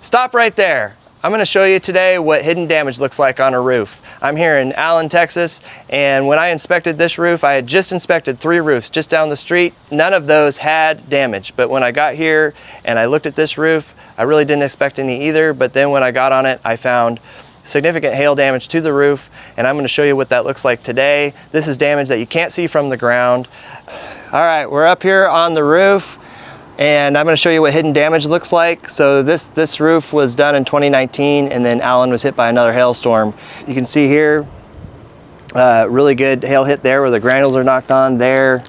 Stop right there. I'm going to show you today what hidden damage looks like on a roof. I'm here in Allen, Texas, and when I inspected this roof, I had just inspected 3 roofs just down the street. None of those had damage, but when I got here and I looked at this roof, I really didn't expect any either, but then when I got on it, I found significant hail damage to the roof, and I'm going to show you what that looks like today. This is damage that you can't see from the ground. All right, we're up here on the roof, and I'm going to show you what hidden damage looks like. So this roof was done in 2019, and then Allen was hit by another hailstorm. You can see here, really good hail hit there where the granules are knocked on, there,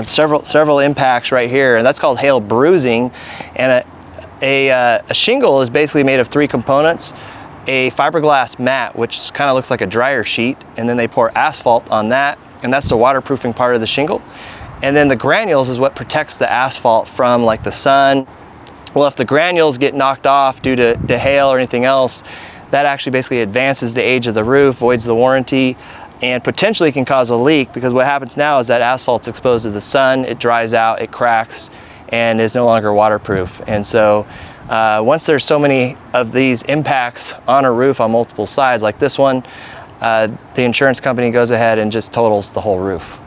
several impacts right here, and that's called hail bruising. And a shingle is basically made of 3 components: a fiberglass mat, which kind of looks like a dryer sheet, and then they pour asphalt on that, and that's the waterproofing part of the shingle. And then the granules is what protects the asphalt from like the sun. Well, if the granules get knocked off due to hail or anything else, that actually basically advances the age of the roof, voids the warranty, and potentially can cause a leak, because what happens now is that asphalt's exposed to the sun, it dries out, it cracks, and is no longer waterproof. And so once there's so many of these impacts on a roof on multiple sides like this one, the insurance company goes ahead and just totals the whole roof.